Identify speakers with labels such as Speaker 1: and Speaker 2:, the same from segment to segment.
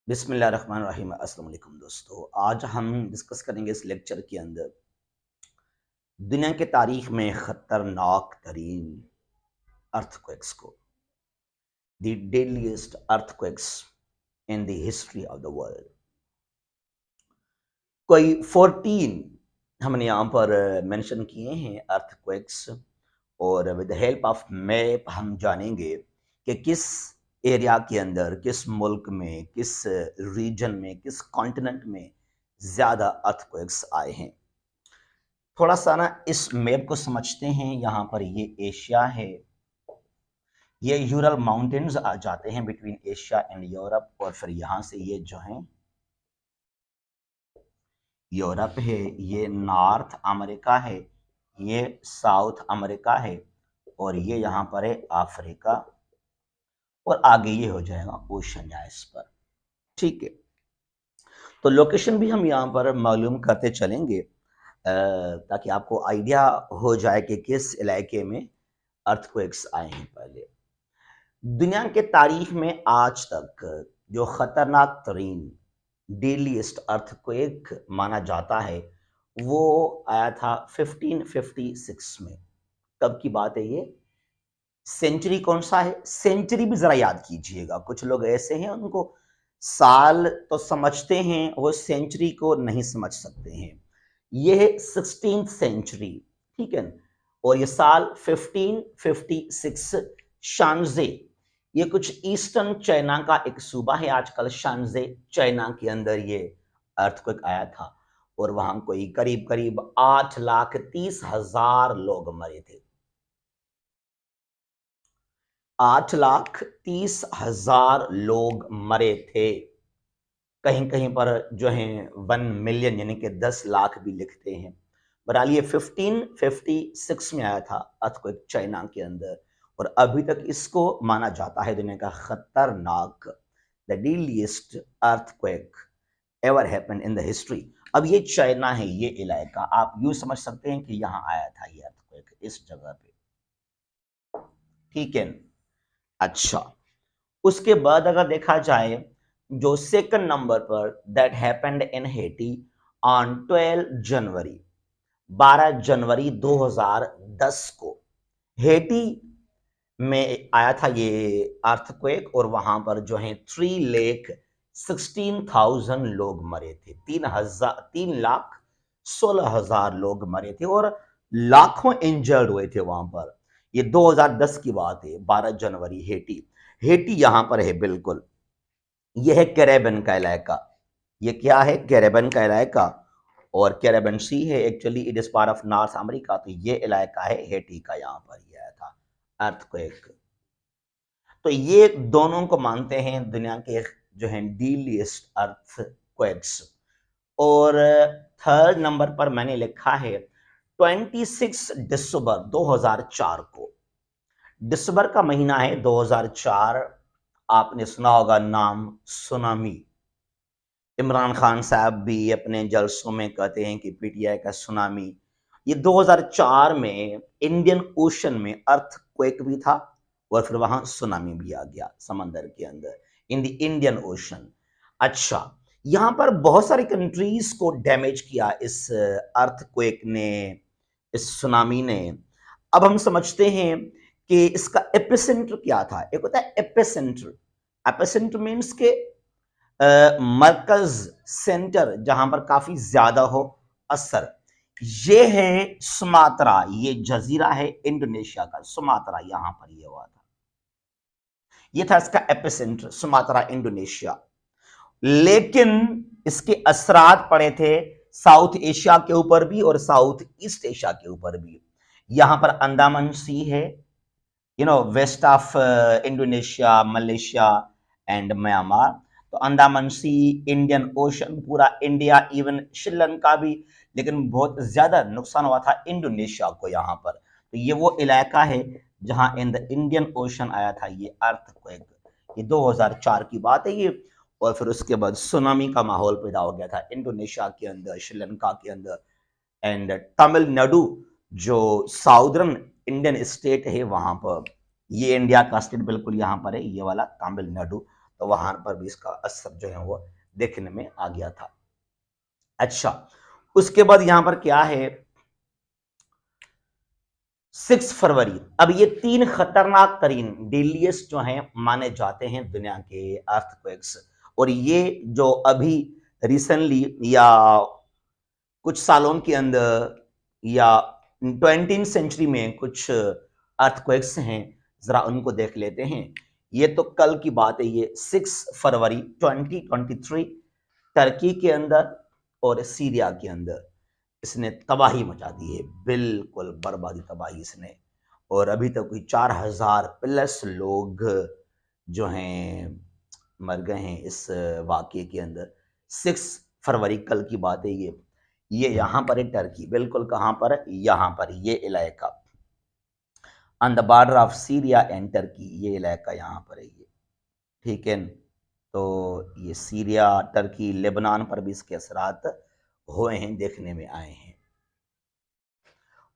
Speaker 1: बिस्मिल्लाहिर्रहमानिर्रहीम। अस्सलाम वालेकुम दोस्तों, आज हम डिस्कस करेंगे इस लेक्चर के अंदर दुनिया के तारीख में खतरनाक तरीन अर्थक्वेक्स को, the deadliest earthquakes in the history of the world. कोई 14 हमने यहाँ पर मेंशन किए हैं अर्थक्वेक्स, और with the help of map हम जानेंगे कि किस एरिया के अंदर, किस मुल्क में, किस रीजन में, किस कॉन्टिनेंट में ज़्यादा अर्थक्वेक्स आए हैं। थोड़ा सा ना इस मैप को समझते हैं। यहाँ पर ये एशिया है, ये यूरल माउंटेन्स आ जाते हैं बिटवीन एशिया एंड यूरोप, और फिर यहाँ से ये जो है यूरोप है, ये नॉर्थ अमेरिका है, ये साउथ अमेरिका है, और ये यहाँ पर है अफ्रीका, और आगे ये हो जाएगा ओशनियास पर। ठीक है, तो लोकेशन भी हम यहाँ पर मालूम करते चलेंगे ताकि आपको आइडिया हो जाए कि किस इलाके में अर्थक्वेक्स आए हैं। पहले दुनिया के तारीख में आज तक जो खतरनाक तरीन डेलीस्ट अर्थक्वेक माना जाता है वो आया था 1556 में। कब की बात है ये? सेंचुरी कौन सा है, सेंचुरी भी जरा याद कीजिएगा। कुछ लोग ऐसे हैं उनको साल तो समझते हैं, वो सेंचुरी को नहीं समझ सकते हैं। ये है 16th सेंचुरी, ठीक है। और ये साल 1556, शानजे, ये कुछ ईस्टर्न चाइना का एक सूबा है आजकल, शानजे चाइना के अंदर ये अर्थक्वेक आया था, और वहां कोई करीब करीब 8,30,000 लोग मरे थे। 8,30,000 लोग मरे थे। कहीं कहीं पर जो है 1 मिलियन यानी कि 10 लाख भी लिखते हैं। बहरहाल ये 1556 में आया था अर्थक्वेक चाइना के अंदर, और अभी तक इसको माना जाता है दुनिया का खतरनाक, the deadliest earthquake ever happened in the history. अब ये चाइना है, ये इलाका आप यूं समझ सकते हैं कि यहाँ आया था ये अर्थक्वेक इस जगह पे, ठीक है। अच्छा, उसके बाद अगर देखा जाए जो सेकंड नंबर पर that happened in Hattie on 12 जनवरी, 12 जनवरी 2010 को हेटी में आया था ये अर्थक्वेक, और वहां पर जो है 3,16,000 लोग मरे थे। 3,16,000 लोग मरे थे, और लाखों इंजर्ड हुए थे वहां पर। ये 2010 की बात है, 12 जनवरी, हेटी। हेटी यहां पर है बिल्कुल, यह है कैरेबियन का इलाका। ये क्या है? कैरेबियन का इलाका, और कैरेबियन सी है actually, it is part of north America. तो ये इलाका है हेटी का, यहाँ पर ये आया था अर्थक्वेक। तो ये दोनों को मानते हैं दुनिया के जो है डीलीस्ट अर्थक्वेक्स। और थर्ड नंबर पर मैंने लिखा है 26 दिसंबर 2004 को। दिसंबर का महीना है 2004। आपने सुना होगा नाम सुनामी। इमरान खान साहब भी अपने जलसों में कहते हैं कि पीटीआई का सुनामी। ये 2004 में इंडियन ओशन में अर्थक्वेक भी था, और फिर वहां सुनामी भी आ गया समंदर के अंदर, इन द इंडियन ओशन। अच्छा, यहां पर बहुत सारी कंट्रीज को डैमेज किया इस अर्थक्वेक ने, इस सुनामी ने। अब हम समझते हैं कि इसका एपिसेंटर क्या था। एक होता है एपिसेंटर, एपिसेंटर मीन्स के मरकज, सेंटर, जहां पर काफी ज्यादा हो असर। ये है सुमात्रा, ये जजीरा है इंडोनेशिया का, सुमात्रा, यहां पर ये हुआ था। ये था इसका एपिसेंटर, सुमात्रा, इंडोनेशिया। लेकिन इसके असरात पड़े थे साउथ एशिया के ऊपर भी और साउथ ईस्ट एशिया के ऊपर भी। यहां पर अंडमान सी है, west of Indonesia, Malaysia and Myanmar. तो अंडमान सी, इंडियन ओशन, पूरा इंडिया, इवन श्रीलंका भी। लेकिन बहुत ज्यादा नुकसान हुआ था इंडोनेशिया को यहाँ पर। तो ये वो इलाका है जहां इन द इंडियन ओशन आया था ये अर्थक्वेक। ये 2004 की बात है ये। और फिर उसके बाद सुनामी का माहौल पैदा हो गया था इंडोनेशिया के अंदर, श्रीलंका के अंदर, एंड तमिलनाडु, जो साउदर्न इंडियन स्टेट है वहां पर, ये इंडिया का स्टेट बिल्कुल यहाँ पर है, ये वाला तमिलनाडु। तो वहां पर भी इसका असर जो है वो देखने में आ गया था। अच्छा, उसके बाद यहां पर क्या है, 6 फरवरी। अब ये 3 खतरनाक तरीन डेलियस जो हैं माने जाते हैं दुनिया के अर्थक्वेक्स, और ये जो अभी रिसेंटली या कुछ सालों के अंदर या 20th सेंचुरी में कुछ अर्थक्वेक्स हैं, जरा उनको देख लेते हैं। ये तो कल की बात है, ये 6 फरवरी 2023 टर्की के अंदर और सीरिया के अंदर इसने तबाही मचा दी है, बिल्कुल बर्बादी तबाही इसने। और अभी तक कोई 4000 प्लस लोग जो हैं मर गए हैं इस वाकये के अंदर। 6 फरवरी कल की बात है ये यहाँ पर है टर्की, बिल्कुल कहाँ पर है, यहाँ पर ये इलाका on the border of Syria and Turkey, ये इलाका यहाँ पर है ये, ठीक है। तो ये सीरिया, टर्की, लेबनान पर भी इसके असरात हुए हैं, देखने में आए हैं।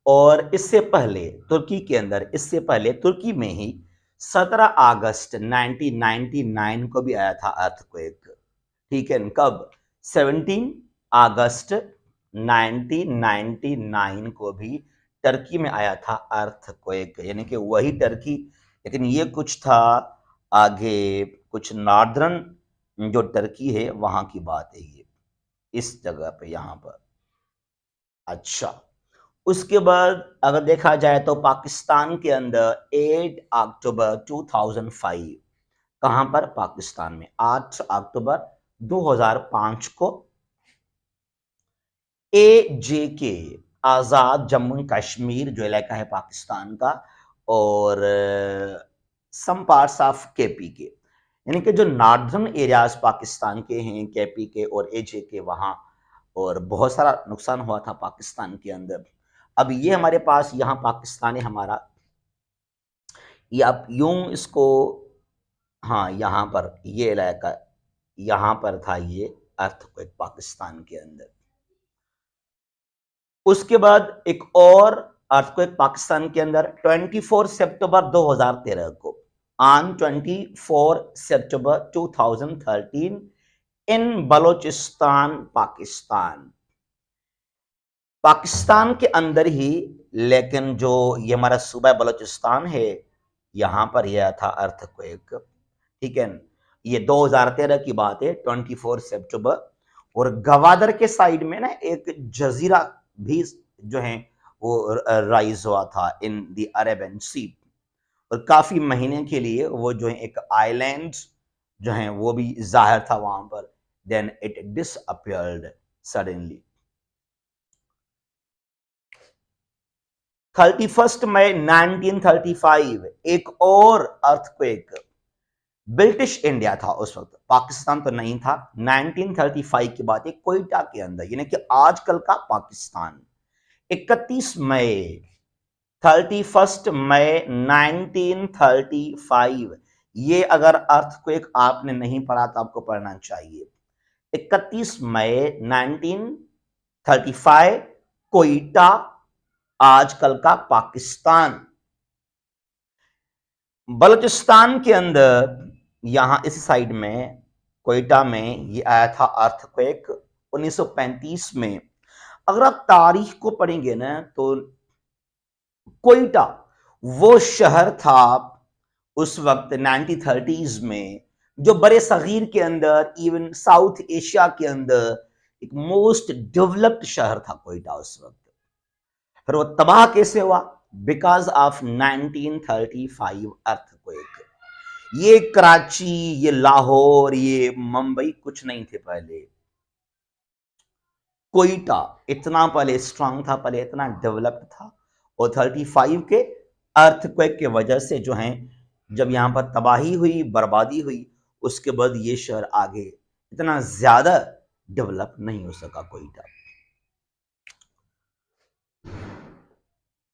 Speaker 1: और इससे पहले तुर्की के अंदर, इससे पहले तुर्की में ही 17 अगस्त 1999 को भी आया था अर्थक्वेक, ठीक है। कब? 17 अगस्त 1999 को भी टर्की में आया था अर्थक्वेक, यानी कि वही टर्की, लेकिन ये कुछ था आगे, कुछ नॉर्दर्न जो टर्की है वहां की बात है ये, इस जगह पे यहां पर। अच्छा, उसके बाद अगर देखा जाए तो पाकिस्तान के अंदर 8 अक्टूबर 2005, कहां पर? पाकिस्तान में 8 अक्टूबर 2005 को AJK, आजाद जम्मू कश्मीर जो इलाका है पाकिस्तान का, और सम पार्ट्स ऑफ KP के, यानी कि जो नॉर्दर्न एरियाज पाकिस्तान के हैं, KP के और AJK वहां, और बहुत सारा नुकसान हुआ था पाकिस्तान के अंदर। अब ये हमारे पास यहाँ पाकिस्तान है हमारा, ये आप यूं इसको, हाँ यहाँ पर ये इलाका, यहाँ पर था ये अर्थक्वेक पाकिस्तान के अंदर। उसके बाद एक और अर्थक्वेक पाकिस्तान के अंदर 24 सितंबर 2013 को, ऑन 24 सितंबर 2013 इन बलोचिस्तान पाकिस्तान, पाकिस्तान के अंदर ही, लेकिन जो ये हमारा सूबा बलोचिस्तान है यहां पर यह था अर्थक्वेक, ठीक है। ये 2013 की बात है, 24 सितंबर। और गवादर के साइड में ना एक जजीरा भी जो है वो राइज हुआ था इन द अरेबियन सी, और काफी महीने के लिए वो जो है एक आइलैंड जो है वो भी जाहिर था वहां पर, देन इट डिसअपियर्ड सडनली। 31 मई 1935 एक और अर्थक्वेक, ब्रिटिश इंडिया था उस वक्त, पाकिस्तान तो नहीं था। 1935 की बात है, कोयटा के अंदर, यानी कि आजकल का पाकिस्तान। 31 मई 31 मई 1935, ये अगर अर्थक्वेक आपने नहीं पढ़ा तो आपको पढ़ना चाहिए। 31 मई 1935 कोयटा, आजकल का पाकिस्तान। बलूचिस्तान के अंदर यहां इस साइड में कोयटा में ये आया था अर्थक्वेक 1935 में। अगर आप तारीख को पढ़ेंगे ना तो कोयटा वो शहर था उस वक्त 1930s में जो बड़े सगीर के अंदर, इवन साउथ एशिया के अंदर एक मोस्ट डेवलप्ड शहर था कोयटा उस वक्त। फिर वो तबाह कैसे हुआ? Because of 1935 earthquake. ये कराची, ये लाहौर, ये मुंबई कुछ नहीं थे पहले, कोयटा इतना पहले स्ट्रांग था, पहले इतना डेवलप्ड था, और 35 के अर्थक्वेक के वजह से जो है, जब यहां पर तबाही हुई, बर्बादी हुई, उसके बाद ये शहर आगे इतना ज्यादा डेवलप नहीं हो सका कोयटा।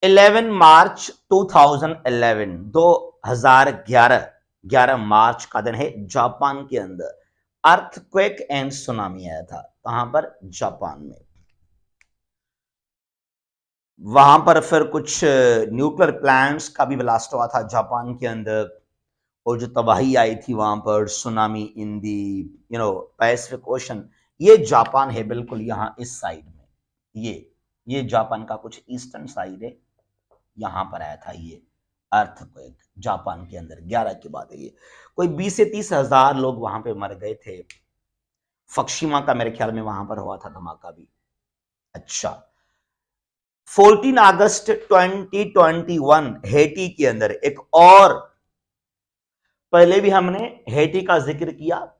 Speaker 1: 11 मार्च 2011 2011 11 मार्च का दिन है, जापान के अंदर अर्थक्वेक एंड सुनामी आया था। कहां पर? जापान में। वहां पर फिर कुछ न्यूक्लियर प्लांट्स का भी ब्लास्ट हुआ था जापान के अंदर, और जो तबाही आई थी वहां पर, tsunami in the Pacific ocean, ये जापान है बिल्कुल यहाँ इस साइड में। ये जापान का कुछ ईस्टर्न साइड है, यहां पर आया था ये अर्थक्वेक जापान के अंदर। 11 की बात है ये। कोई 20 से 30 हजार लोग वहां पे मर गए थे। फकुशिमा का मेरे ख्याल में वहां पर हुआ था धमाका भी। अच्छा, 14 अगस्त 2021 हेटी के अंदर एक और, पहले भी हमने हेटी का जिक्र किया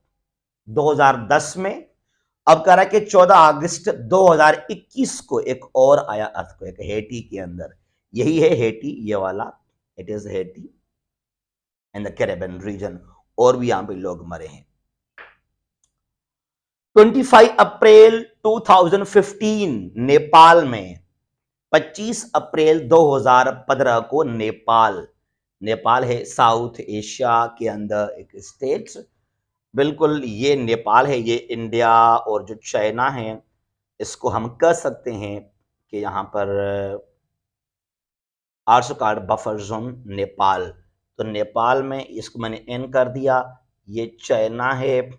Speaker 1: 2010 में, अब कह रहा है कि 14 अगस्त 2021 को एक और आया अर्थक्वेक हेटी के अंदर। यही है हेटी, ये वाला, it is Haiti in the Caribbean region. और भी यहां पे लोग मरे हैं। 25 अप्रैल 2015 नेपाल में, 25 अप्रैल 2015 को नेपाल है साउथ एशिया के अंदर एक स्टेट, बिल्कुल ये नेपाल है। ये इंडिया और जो चाइना है, इसको हम कह सकते हैं कि यहाँ पर आर्सो कार्ड बफर जोन नेपाल। तो नेपाल में इसको मैंने एन कर दिया। ये चाइना है,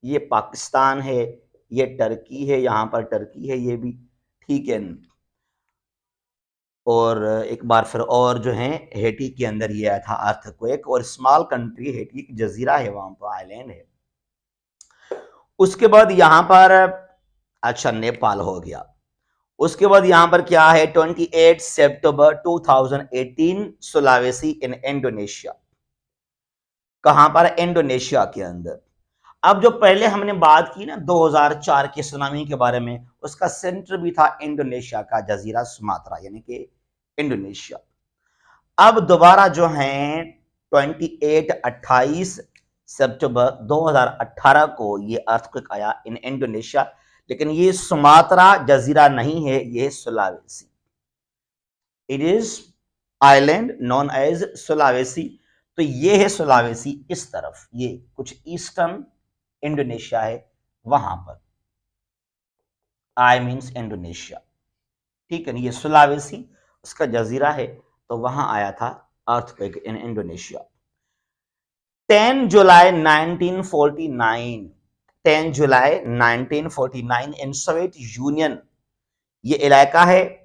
Speaker 1: ये पाकिस्तान है, ये टर्की है, यहाँ पर टर्की है ये भी, ठीक है। और एक बार फिर और जो है हेटी के अंदर ये आया था अर्थक्वेक, और स्मॉल कंट्री हेटी एक जजीरा है, वहां पर आइलैंड है। उसके बाद यहां पर, अच्छा नेपाल हो गया। उसके बाद यहां पर क्या है, 28 सितंबर 2018 सुलावेसी इन इंडोनेशिया। कहां पर, इंडोनेशिया के अंदर। अब जो पहले हमने बात की ना 2004 के सुनामी के बारे में, उसका सेंटर भी था इंडोनेशिया का जजीरा सुमात्रा, यानी कि इंडोनेशिया। अब दोबारा जो है 28 सितंबर 2018 को ये अर्थक्वेक आया इन इंडोनेशिया, लेकिन ये सुमात्रा जजीरा नहीं है, ये Sulawesi. It is island known as Sulawesi. तो ये है सुलावेसी इस तरफ, ये कुछ ईस्टर्न इंडोनेशिया है वहां पर, आई मीन्स इंडोनेशिया, ठीक है। ये सुलावेसी उसका जजीरा है, तो वहां आया था अर्थक्वेक इन इंडोनेशिया। 10 जुलाई 1949, 10 जुलाई 1949 इन सोवियत यूनियन। ये इलाका है,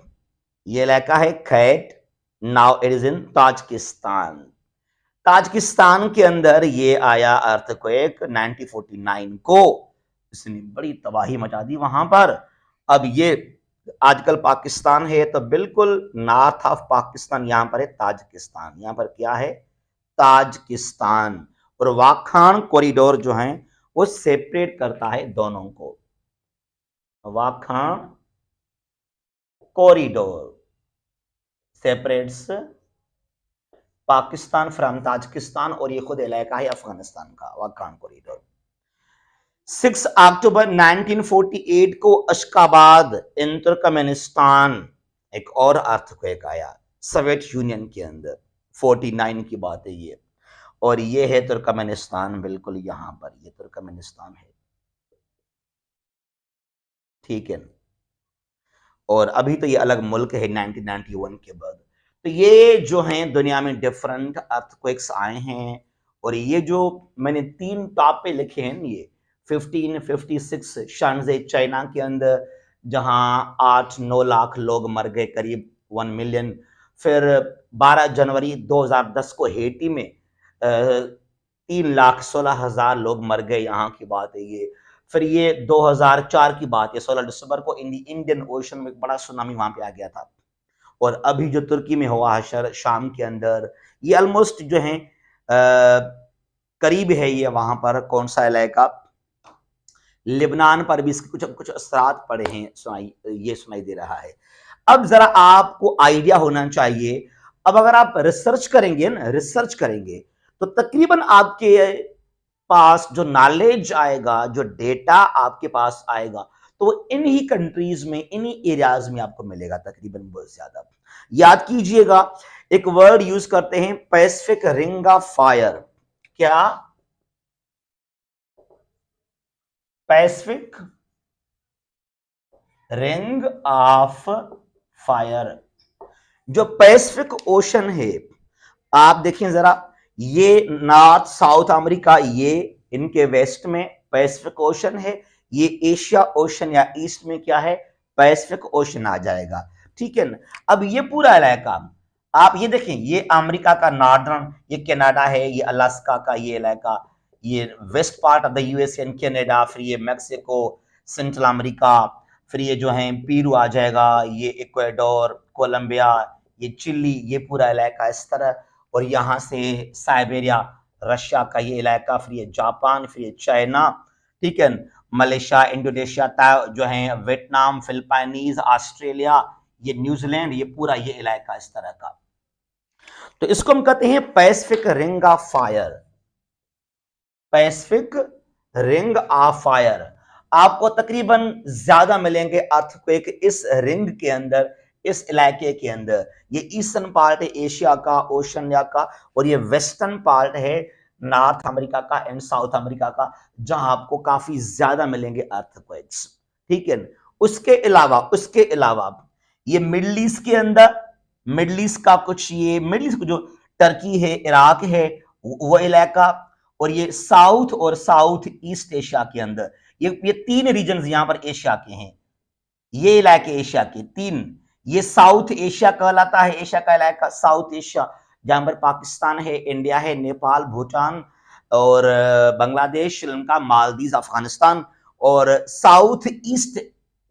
Speaker 1: ये इलाका है Khait, now it is in Tajikistan. Tajikistan के अंदर ये आया अर्थक्वेक 1949 को। इसने बड़ी तबाही मचा दी वहां पर। अब ये आजकल पाकिस्तान है, तो बिल्कुल नॉर्थ ऑफ पाकिस्तान यहां पर है ताजिकिस्तान। यहां पर क्या है, ताजिकिस्तान। और वाखान कॉरिडोर जो है वो सेपरेट करता है दोनों को। Wakhan corridor separates Pakistan from Tajikistan, और ये खुद इलाका है अफगानिस्तान का, वाखान कॉरिडोर। 6 अक्टूबर 1948 को अशकाबाद इन तुर्कमेनिस्तान एक और अर्थक्वेक आया सोवियत यूनियन के अंदर। 49 की बात है ये, और ये है तुर्कमेनिस्तान, बिल्कुल यहां पर ये तुर्कमेनिस्तान है, ठीक है। और अभी तो ये अलग मुल्क है 1991 के बाद। तो ये जो हैं दुनिया में डिफरेंट अर्थक्वेक्स आए हैं, और ये जो मैंने 3 टॉप पे लिखे हैं, ये 1556 शानजे चाइना के अंदर, जहां 8-9 लाख लोग मर गए, करीब 1 मिलियन। फिर 12 जनवरी 2010 को हेटी में 3,16,000 लोग मर गए, यहाँ की बात है ये। फिर ये 2004 की बात है, 16 दिसंबर को इंडियन ओशन में एक बड़ा सुनामी वहां पे आ गया था। और अभी जो तुर्की में हुआ हशर शाम के अंदर, ये ऑलमोस्ट जो है करीब है ये वहां पर, कौन सा इलाका, लिबनान पर भी इसके कुछ कुछ असरात पड़े हैं, सुनाई दे रहा है। अब जरा आपको आइडिया होना चाहिए, अब अगर आप रिसर्च करेंगे ना, रिसर्च करेंगे, तो तकरीबन आपके पास जो नॉलेज आएगा, जो डेटा आपके पास आएगा, तो वो इन्हीं कंट्रीज में, इन्हीं एरियाज में आपको मिलेगा तकरीबन बहुत ज्यादा। याद कीजिएगा, एक वर्ड यूज करते हैं, पैसिफिक रिंग ऑफ फायर। क्या, पैसिफिक रिंग ऑफ फायर। जो पैसिफिक ओशन है, आप देखिए जरा, ये नॉर्थ साउथ अमेरिका, ये इनके वेस्ट में पैसिफिक ओशन है, ये एशिया ओशन या ईस्ट में क्या है, पैसिफिक ओशन आ जाएगा, ठीक है ना। अब ये पूरा इलाका आप ये देखें, ये अमेरिका का नॉर्दर्न, ये कनाडा है, ये अलास्का का ये इलाका, ये west part of the US and Canada, फिर ये मैक्सिको, सेंट्रल अमेरिका, फिर ये जो है पीरू आ जाएगा, ये इक्वाडोर, कोलंबिया, ये चिली, ये पूरा इलाका इस तरह, और यहाँ से साइबेरिया, रशिया का ये इलाका, फिर ये जापान, फिर ये चाइना, ठीक है, मलेशिया, इंडोनेशिया जो है, वियतनाम, फिलिपाइनीज, ऑस्ट्रेलिया, ये न्यूजीलैंड, ये पूरा ये इलाका इस तरह का। तो इसको हम कहते हैं Pacific ring of fire, Pacific ring of fire. आपको तकरीबन ज्यादा मिलेंगे अर्थक्वेक इस रिंग के अंदर, इस इलाके के अंदर। ये ईस्टर्न पार्ट है एशिया का, ओशनिया का, और ये वेस्टर्न पार्ट है नॉर्थ अमेरिका का एंड साउथ अमेरिका का, जहां आपको काफी ज्यादा मिलेंगे अर्थक्वेक्स, ठीक है। उसके अलावा ये मिडल ईस्ट के अंदर, मिडल ईस्ट का कुछ, ये मिडल ईस्ट जो टर्की है, इराक है, वो इलाका, और ये साउथ और साउथ ईस्ट एशिया के अंदर, ये तीन रीजन यहां पर एशिया के हैं, ये इलाके एशिया के तीन, ये साउथ एशिया कहलाता है, एशिया का इलाका साउथ एशिया, जहां पर पाकिस्तान है, इंडिया है, नेपाल, भूटान और बांग्लादेश, श्रीलंका, मालदीव, अफगानिस्तान, और साउथ ईस्ट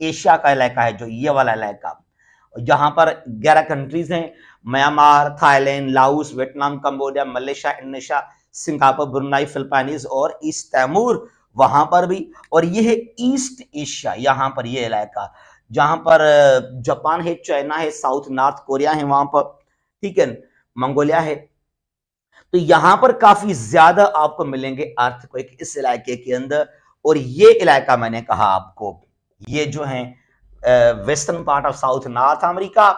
Speaker 1: एशिया का इलाका है जो ये वाला इलाका, जहां पर 11 कंट्रीज हैं, Myanmar, Thailand, Laos, Vietnam, Cambodia, Malaysia, Indonesia, Singapore, Brunei, Philippines और ईस्ट तैमूर वहां पर भी। और ये है ईस्ट एशिया, यहां पर ये इलाका जहां पर जापान है, चाइना है, साउथ नॉर्थ कोरिया है वहां पर, ठीक है, मंगोलिया है। तो यहां पर काफी ज्यादा आपको मिलेंगे अर्थक्वेक इस इलाके के अंदर। और ये इलाका मैंने कहा आपको, ये जो है western part of south north America,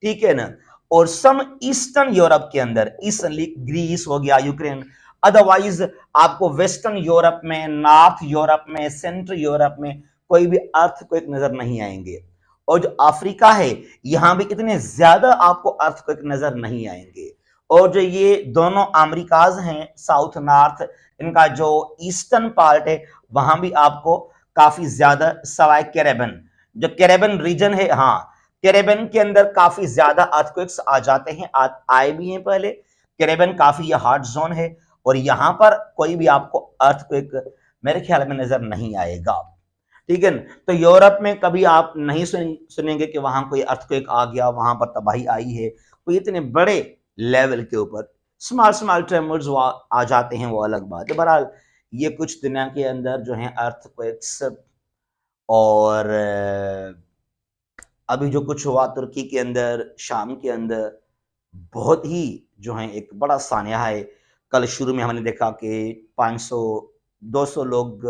Speaker 1: ठीक है ना, और सम ईस्टर्न यूरोप के अंदर, ईस्टर्नली ग्रीस हो गया, यूक्रेन, अदरवाइज आपको वेस्टर्न यूरोप में, नॉर्थ यूरोप में, सेंट्रल यूरोप में कोई भी अर्थक्वेक नजर नहीं आएंगे। और जो अफ्रीका है, यहां भी इतने ज्यादा आपको अर्थक्वेक नजर नहीं आएंगे। और जो ये दोनों अमेरिकाज हैं, साउथ नॉर्थ, इनका जो ईस्टर्न पार्ट है, वहां भी आपको काफी ज्यादा, सवाए कैरेबियन, जो कैरेबियन रीजन है, हाँ, कैरेबियन के अंदर काफी ज्यादा अर्थक्वेक्स आ जाते हैं, आए भी हैं पहले। कैरेबियन काफी ये हॉट जोन है, और यहां पर कोई भी आपको अर्थक्वेक मेरे ख्याल में नजर नहीं आएगा, ठीक है। तो यूरोप में कभी आप नहीं सुनेंगे कि वहां कोई अर्थक्वेक आ गया, वहां पर तबाही आई है, कोई इतने बड़े लेवल के ऊपर, स्मॉल स्मॉल ट्रेमर्स आ जाते हैं, वो अलग बात है। बहरहाल ये कुछ दुनिया के अंदर जो है अर्थक्वेक्स, और अभी जो कुछ हुआ तुर्की के अंदर, शाम के अंदर, बहुत ही जो है एक बड़ा सानिया है। कल शुरू में हमने देखा कि 500 200 लोग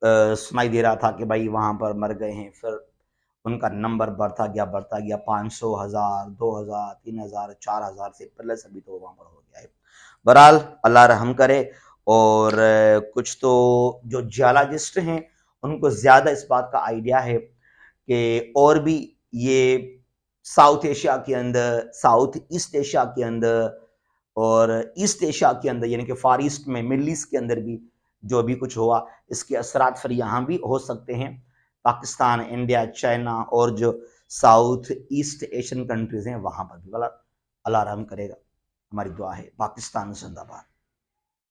Speaker 1: सुनाई दे रहा था कि भाई वहां पर मर गए हैं, फिर उनका नंबर बढ़ता गया 500, 1000, 2000, 3000, 4000 से प्लस अभी तो वहां पर हो गया है। बहरहाल अल्लाह रहम करे। और कुछ तो जो जियोलॉजिस्ट हैं उनको ज्यादा इस बात का आइडिया है कि और भी ये साउथ एशिया के अंदर, साउथ ईस्ट एशिया के अंदर, और ईस्ट एशिया के अंदर यानी कि फार ईस्ट में, मिडल ईस्ट के अंदर भी जो भी कुछ हुआ, इसके असरात फिर यहाँ भी हो सकते हैं। पाकिस्तान, इंडिया, चाइना और जो साउथ ईस्ट एशियन कंट्रीज हैं वहां पर भी। अल्लाह रहम करेगा, हमारी दुआ है। पाकिस्तान जिंदाबाद।